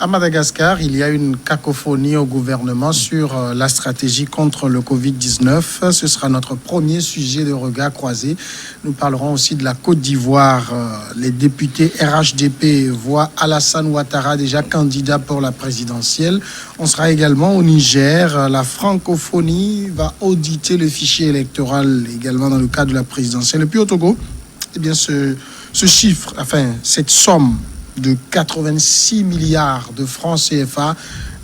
À Madagascar, il y a une cacophonie au gouvernement sur la stratégie contre le Covid-19. Ce sera notre premier sujet de regard croisé. Nous parlerons aussi de la Côte d'Ivoire. Les députés RHDP voient Alassane Ouattara déjà candidat pour la présidentielle. On sera également au Niger. La francophonie va auditer le fichier électoral également dans le cadre de la présidentielle. Et puis au Togo, eh bien ce chiffre, cette somme de 86 milliards de francs CFA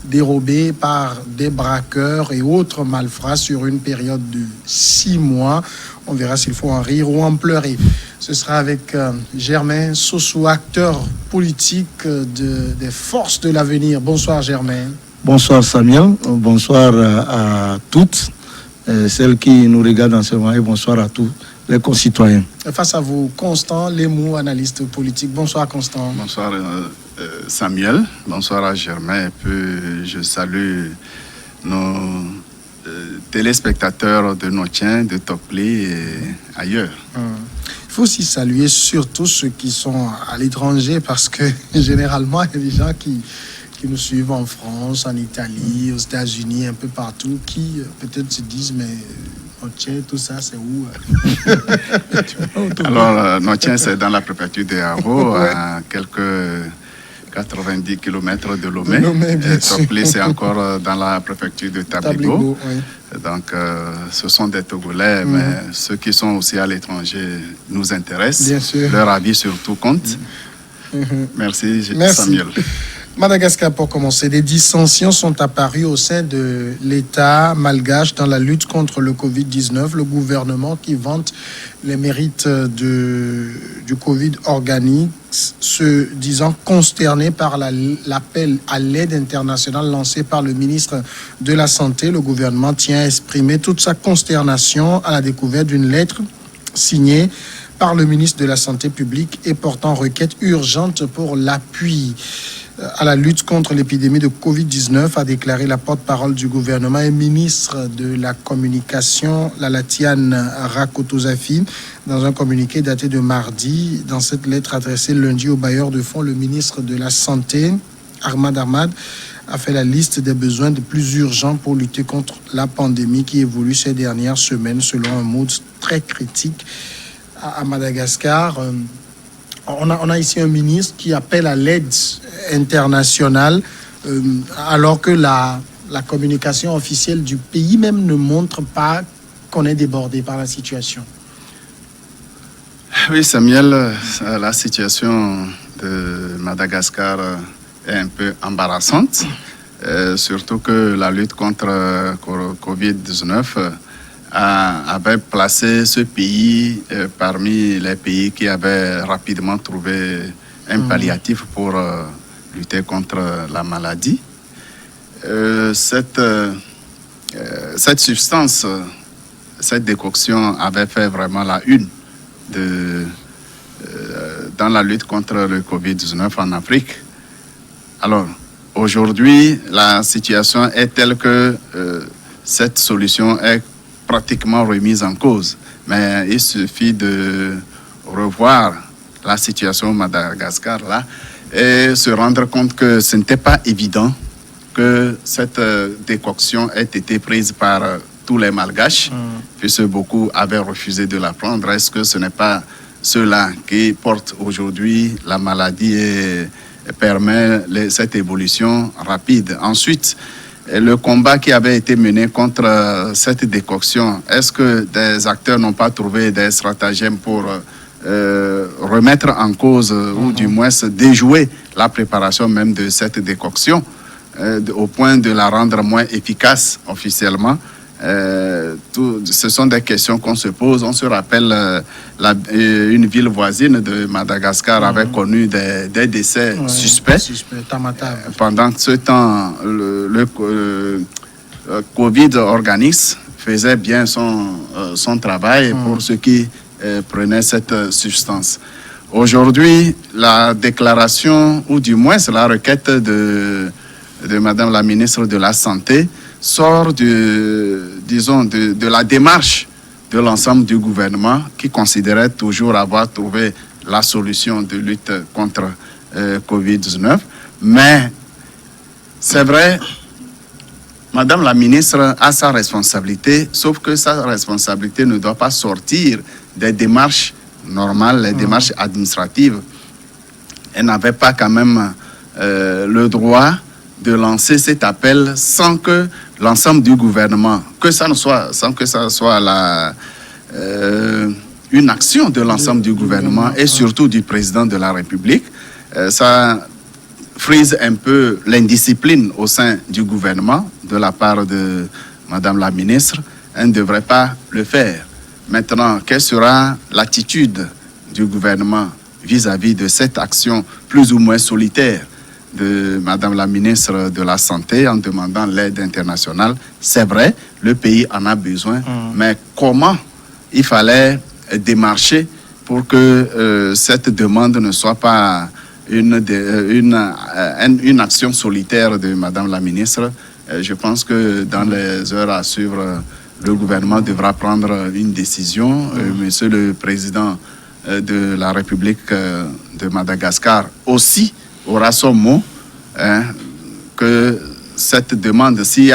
dérobés par des braqueurs et autres malfrats sur une période de 6 mois. On verra s'il faut en rire ou en pleurer. Ce sera avec Germain Sossou, acteur politique des forces de l'avenir. Bonsoir Germain. Bonsoir Samuel, bonsoir à toutes celles qui nous regardent en ce moment et bonsoir à tous les concitoyens. Face à vous, Constant Lemou, analyste politique. Bonsoir Constant. Bonsoir Samuel, bonsoir à Germain. Et puis je salue nos téléspectateurs de Notien, de Topli et ailleurs. Il faut aussi saluer surtout ceux qui sont à l'étranger parce que généralement il y a des gens qui nous suivent en France, en Italie, aux États-Unis, un peu partout, qui peut-être se disent mais Notien, tout ça, c'est où? Alors, Notien, c'est dans la préfecture de Haro, à quelques 90 km de Lomé. Et Topli, c'est encore dans la préfecture de Tabligo. Oui. Donc, ce sont des Togolais, mais ceux qui sont aussi à l'étranger nous intéressent. Bien sûr. Leur avis surtout compte. Merci, Samuel. Madagascar, pour commencer, des dissensions sont apparues au sein de l'État malgache dans la lutte contre le Covid-19. Le gouvernement qui vante les mérites du Covid organique, se disant consterné par l'appel à l'aide internationale lancé par le ministre de la Santé. Le gouvernement tient à exprimer toute sa consternation à la découverte d'une lettre signée par le ministre de la Santé publique et portant requête urgente pour l'appui à la lutte contre l'épidémie de Covid-19, a déclaré la porte-parole du gouvernement et ministre de la Communication, Lalatiane Rakotozafi, dans un communiqué daté de mardi. Dans cette lettre adressée lundi au bailleur de fonds, le ministre de la Santé, Ahmad Ahmad, a fait la liste des besoins les plus urgents pour lutter contre la pandémie qui évolue ces dernières semaines selon un mode très critique à Madagascar. On a ici un ministre qui appelle à l'aide internationale alors que la communication officielle du pays même ne montre pas qu'on est débordé par la situation. Oui, Samuel, la situation de Madagascar est un peu embarrassante, surtout que la lutte contre Covid-19 avait placé ce pays parmi les pays qui avaient rapidement trouvé un palliatif pour lutter contre la maladie. Cette substance, cette décoction avait fait vraiment la une dans la lutte contre le Covid-19 en Afrique. Alors, aujourd'hui, la situation est telle que cette solution est pratiquement remise en cause. Mais il suffit de revoir la situation au Madagascar là et se rendre compte que ce n'était pas évident que cette décoction ait été prise par tous les Malgaches, puisque beaucoup avaient refusé de la prendre. Est-ce que ce n'est pas ceux-là qui portent aujourd'hui la maladie et permet cette évolution rapide? Ensuite, le combat qui avait été mené contre cette décoction, est-ce que des acteurs n'ont pas trouvé des stratagèmes pour remettre en cause ou du moins déjouer la préparation même de cette décoction au point de la rendre moins efficace officiellement? Ce sont des questions qu'on se pose. On se rappelle une ville voisine de Madagascar avait connu des décès suspects. Pendant ce temps, le Covid organisme faisait bien son travail pour ceux qui prenaient cette substance. Aujourd'hui, la déclaration, ou du moins c'est la requête de Madame la ministre de la Santé, sort de la démarche de l'ensemble du gouvernement qui considérait toujours avoir trouvé la solution de lutte contre Covid-19. Mais c'est vrai, Madame la ministre a sa responsabilité, sauf que sa responsabilité ne doit pas sortir des démarches normales, les démarches administratives. Elle n'avait pas quand même le droit de lancer cet appel sans que l'ensemble du gouvernement, sans que ça soit une action de l'ensemble du gouvernement et surtout du président de la République. Ça frise un peu l'indiscipline au sein du gouvernement de la part de Madame la ministre. Elle ne devrait pas le faire. Maintenant, quelle sera l'attitude du gouvernement vis-à-vis de cette action plus ou moins solitaire de Madame la ministre de la Santé en demandant l'aide internationale? C'est vrai, le pays en a besoin, mais comment il fallait démarcher pour que cette demande ne soit pas une action solitaire de Madame la ministre? Je pense que dans les heures à suivre, le gouvernement devra prendre une décision. Monsieur le Président de la République de Madagascar aussi aura son mot, que cette demande, si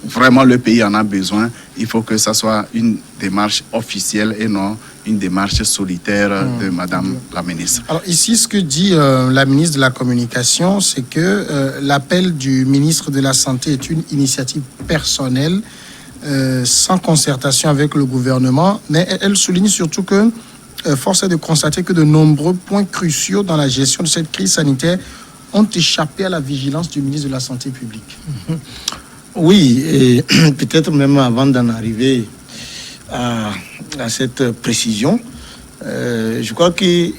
vraiment le pays en a besoin, il faut que ça soit une démarche officielle et non une démarche solitaire de Madame la ministre. Alors ici, ce que dit la ministre de la Communication, c'est que l'appel du ministre de la Santé est une initiative personnelle, sans concertation avec le gouvernement, mais elle souligne surtout que force est de constater que de nombreux points cruciaux dans la gestion de cette crise sanitaire ont échappé à la vigilance du ministre de la Santé publique. Oui, et peut-être même avant d'en arriver à cette précision, je crois qu'il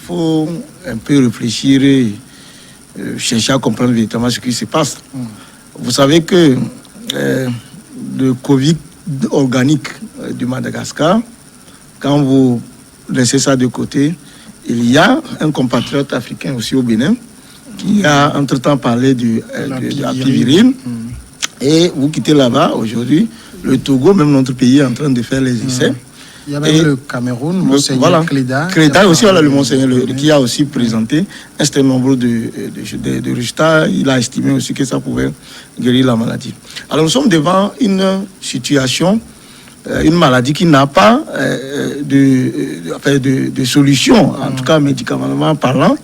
faut un peu réfléchir et chercher à comprendre véritablement ce qui se passe. Vous savez que le Covid organique du Madagascar, quand vous laissez ça de côté, il y a un compatriote africain aussi au Bénin qui a entre-temps parlé de la pivirine. Et vous quittez là-bas aujourd'hui. Le Togo, même notre pays, est en train de faire les essais. Il y a même le Cameroun, Monseigneur Cléda. Cléda aussi, voilà, le Monseigneur qui a aussi présenté un certain nombre de résultats. Il a estimé aussi que ça pouvait guérir la maladie. Alors nous sommes devant une situation, une maladie qui n'a pas de solution, en tout cas médicamentement parlant.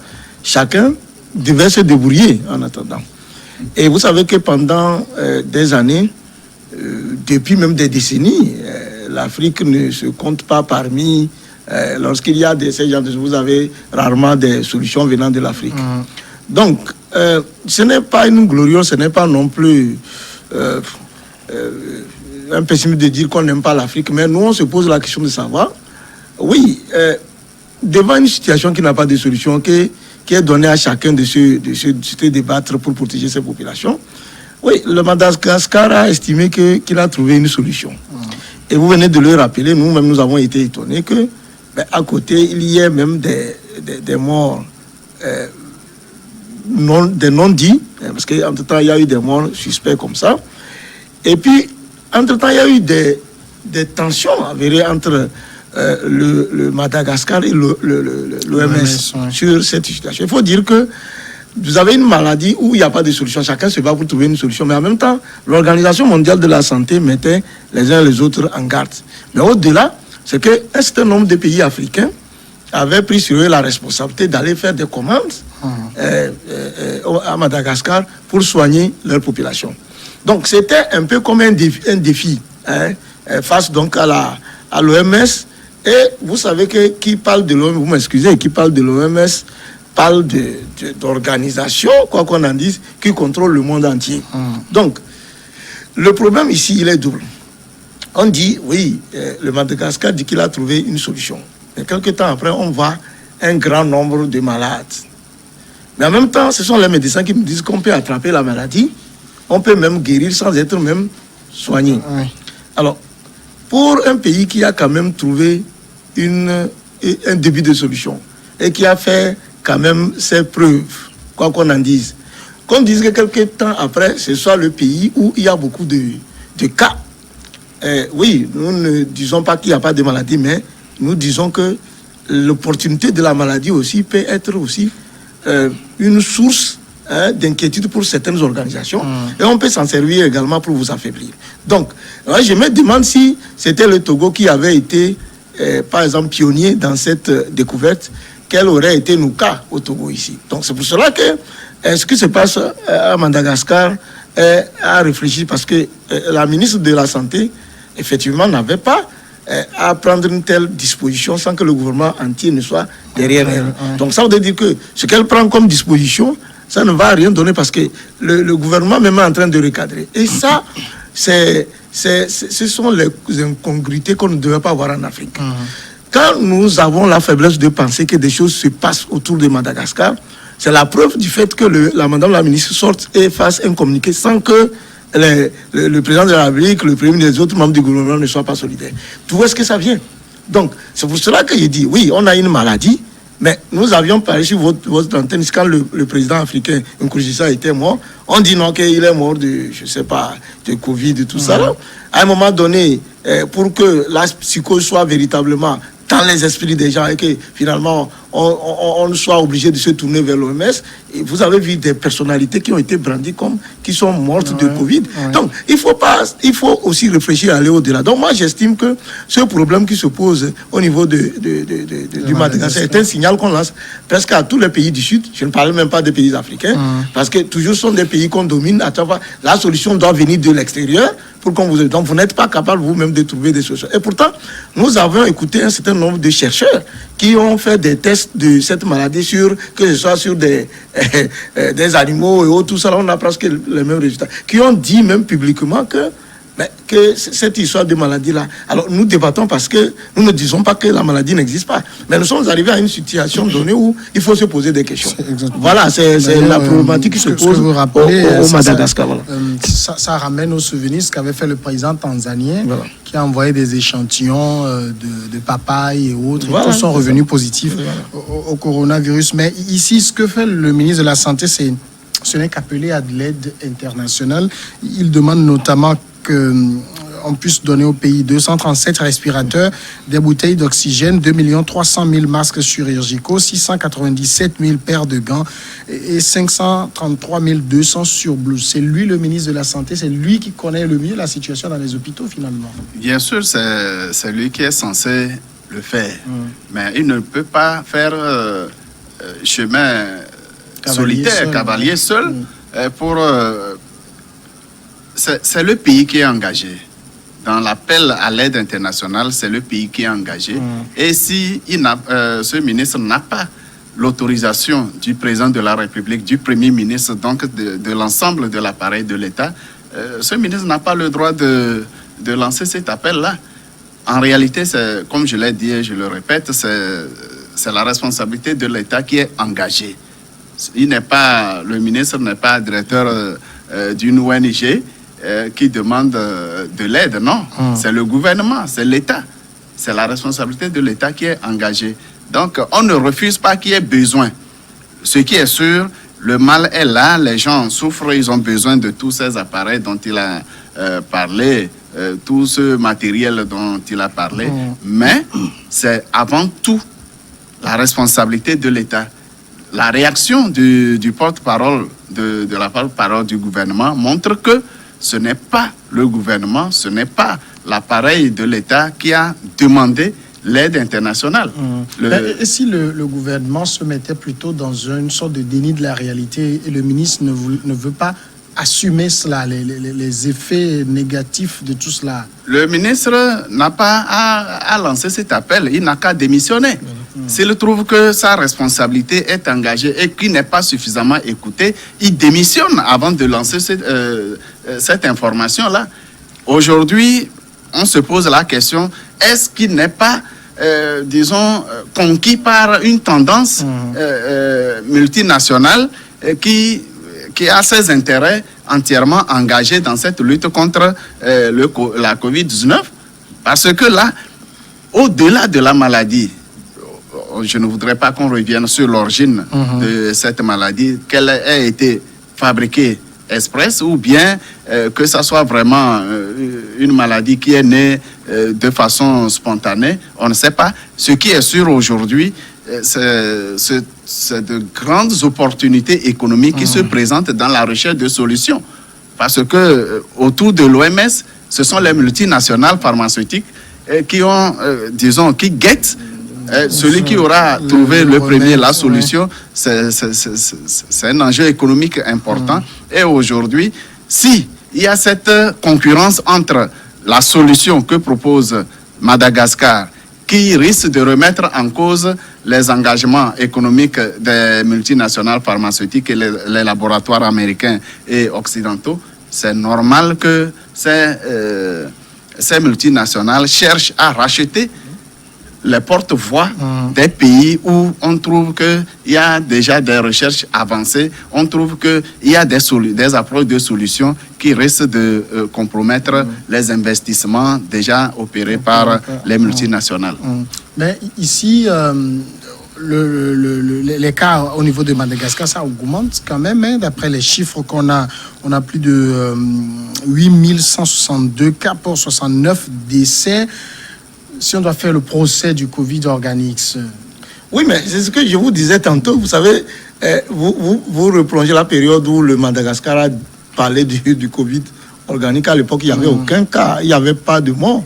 Chacun devait se débrouiller en attendant. Et vous savez que pendant des années, depuis même des décennies, l'Afrique ne se compte pas parmi... lorsqu'il y a ces gens, vous avez rarement des solutions venant de l'Afrique. Donc, ce n'est pas une glorieuse, ce n'est pas non plus un pessimiste de dire qu'on n'aime pas l'Afrique, mais nous, on se pose la question de savoir, oui, devant une situation qui n'a pas de solution, qui est donnée à chacun de se débattre pour protéger ses populations, oui, le Madagascar a estimé qu'il a trouvé une solution. Et vous venez de le rappeler, nous-mêmes, nous avons été étonnés que, à côté, il y ait même des morts, des non-dits, parce qu'entre-temps, il y a eu des morts suspects comme ça. Et puis, entre-temps, il y a eu des tensions avérées entre le Madagascar et l'OMS sur cette situation. Il faut dire que vous avez une maladie où il n'y a pas de solution. Chacun se bat pour trouver une solution. Mais en même temps, l'Organisation mondiale de la santé mettait les uns les autres en garde. Mais au-delà, c'est qu'un certain nombre de pays africains avaient pris sur eux la responsabilité d'aller faire des commandes à Madagascar pour soigner leur population. Donc c'était un peu comme un défi face donc à l'OMS. Et vous savez que qui parle de l'OMS, vous m'excusez, qui parle de l'OMS parle d'organisation, quoi qu'on en dise, qui contrôle le monde entier. Donc, le problème ici, il est double. On dit, oui, le Madagascar dit qu'il a trouvé une solution. Mais quelques temps après, on voit un grand nombre de malades. Mais en même temps, ce sont les médecins qui me disent qu'on peut attraper la maladie, on peut même guérir sans être même soigné. Alors, pour un pays qui a quand même trouvé un début de solution et qui a fait quand même ses preuves, quoi qu'on en dise, qu'on dise que quelques temps après, ce soit le pays où il y a beaucoup de cas. Oui, nous ne disons pas qu'il n'y a pas de maladie, mais nous disons que l'opportunité de la maladie aussi peut être aussi une source d'inquiétude pour certaines organisations et on peut s'en servir également pour vous affaiblir. Donc, là, je me demande si c'était le Togo qui avait été, par exemple, pionnier dans cette découverte, quel aurait été nos cas au Togo ici. Donc, c'est pour cela que ce qui se passe à Madagascar a réfléchi parce que la ministre de la Santé, effectivement, n'avait pas à prendre une telle disposition sans que le gouvernement entier ne soit derrière elle. Donc, ça veut dire que ce qu'elle prend comme disposition, ça ne va rien donner parce que le gouvernement même est en train de recadrer. Et ça, ce sont les incongruités qu'on ne devait pas avoir en Afrique. Quand nous avons la faiblesse de penser que des choses se passent autour de Madagascar, c'est la preuve du fait que madame la ministre sorte et fasse un communiqué sans que le président de la République, le premier des autres membres du gouvernement ne soient pas solidaires. D'où est-ce que ça vient? Donc, c'est pour cela que je dis, oui, on a une maladie, mais nous avions parlé sur votre antenne, quand le président africain, Nkurunziza, était mort, on dit non, qu'il est mort de, je ne sais pas, de Covid et tout ça. Là. À un moment donné, pour que la psychose soit véritablement dans les esprits des gens et que finalement on soit obligé de se tourner vers l'OMS. Et vous avez vu des personnalités qui ont été brandies comme qui sont mortes de Covid. Donc il faut aussi réfléchir à aller au-delà. Donc moi j'estime que ce problème qui se pose au niveau du Madagascar est un signal qu'on lance presque à tous les pays du Sud. Je ne parle même pas des pays africains parce que toujours sont des pays qu'on domine. À travers la solution doit venir de l'extérieur. Pour qu'on vous... Donc vous n'êtes pas capable vous-même de trouver des solutions. Et pourtant, nous avons écouté un certain nombre de chercheurs qui ont fait des tests de cette maladie que ce soit sur des animaux et autres, tout ça, là, on a presque les mêmes résultats. Qui ont dit même publiquement que cette histoire de maladie-là... Alors, nous débattons parce que nous ne disons pas que la maladie n'existe pas. Mais nous sommes arrivés à une situation donnée où il faut se poser des questions. Voilà, c'est la problématique qui se pose au Madagascar. Voilà. Ça ramène au souvenir ce qu'avait fait le président tanzanien, qui a envoyé des échantillons de papaye et autres. Et tous sont revenus positifs au coronavirus. Mais ici, ce que fait le ministre de la Santé, ce n'est qu'appeler à de l'aide internationale. Il demande notamment qu'on puisse donner au pays 237 respirateurs, des bouteilles d'oxygène, 2 300 000 masques chirurgicaux, 697 000 paires de gants et 533 200 surblouses. C'est lui le ministre de la Santé, c'est lui qui connaît le mieux la situation dans les hôpitaux finalement. Bien sûr, c'est lui qui est censé le faire, mais il ne peut pas faire chemin cavalier seul pour... C'est le pays qui est engagé. Dans l'appel à l'aide internationale, c'est le pays qui est engagé. Et si ce ministre n'a pas l'autorisation du président de la République, du Premier ministre, donc de l'ensemble de l'appareil de l'État, ce ministre n'a pas le droit de lancer cet appel-là. En réalité, comme je l'ai dit et je le répète, c'est la responsabilité de l'État qui est engagé. Le ministre n'est pas directeur d'une ONG qui demande de l'aide, non. C'est le gouvernement, c'est l'État. C'est la responsabilité de l'État qui est engagé. Donc, on ne refuse pas qu'il y ait besoin. Ce qui est sûr, le mal est là, les gens souffrent, ils ont besoin de tous ces appareils dont il a parlé, tout ce matériel dont il a parlé. Mais c'est avant tout la responsabilité de l'État. La réaction du porte-parole, de la porte-parole du gouvernement montre que ce n'est pas le gouvernement, ce n'est pas l'appareil de l'État qui a demandé l'aide internationale. Et si le gouvernement se mettait plutôt dans une sorte de déni de la réalité et le ministre ne veut pas assumer cela, les effets négatifs de tout cela? Le ministre n'a pas à lancer cet appel, il n'a qu'à démissionner. S'il trouve que sa responsabilité est engagée et qu'il n'est pas suffisamment écouté, il démissionne avant de lancer cette information-là. Aujourd'hui, on se pose la question, est-ce qu'il n'est pas, conquis par une tendance multinationale qui a ses intérêts entièrement engagés dans cette lutte contre la Covid-19? Parce que là, au-delà de la maladie, je ne voudrais pas qu'on revienne sur l'origine de cette maladie, qu'elle ait été fabriquée express ou bien que ça soit vraiment une maladie qui est née de façon spontanée, on ne sait pas. Ce qui est sûr aujourd'hui, ce c'est de grandes opportunités économiques qui se présentent dans la recherche de solutions. Parce que autour de l'OMS, ce sont les multinationales pharmaceutiques qui ont, disons, qui guettent celui qui aura trouvé le premier la solution. C'est un enjeu économique important. Et aujourd'hui, si il y a cette concurrence entre la solution que propose Madagascar, qui risque de remettre en cause les engagements économiques des multinationales pharmaceutiques et les laboratoires américains et occidentaux, c'est normal que ces multinationales cherchent à racheter les porte-voix des pays où on trouve qu'il y a déjà des recherches avancées, on trouve qu'il y a des approches de solutions qui risquent de compromettre les investissements déjà opérés par les multinationales. Mais ici, les cas au niveau de Madagascar, ça augmente quand même. Hein, d'après les chiffres qu'on a, on a plus de 8162 cas pour 69 décès. Si on doit faire le procès du Covid organique. Oui, mais c'est ce que je vous disais tantôt. Vous savez, vous replongez la période où le Madagascar a parlé du Covid organique. À l'époque, il n'y avait aucun cas, il n'y avait pas de mort.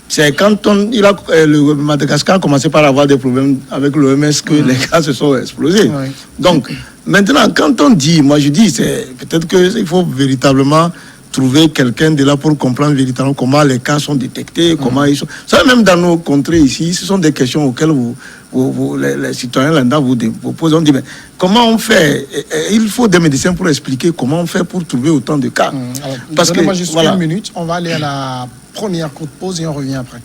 C'est quand le Madagascar a commencé par avoir des problèmes avec l'OMS que les cas se sont explosés. Oui. Donc, maintenant, quand on dit, moi je dis, c'est peut-être qu'il faut véritablement trouver quelqu'un de là pour comprendre véritablement comment les cas sont détectés, comment ils sont... Ça, même dans nos contrées ici, ce sont des questions auxquelles les citoyens là-dedans vous posent. On dit, mais comment on fait? Il faut des médecins pour expliquer comment on fait pour trouver autant de cas. Alors, parce que, juste une minute, on va aller à la première courte pause et on revient après.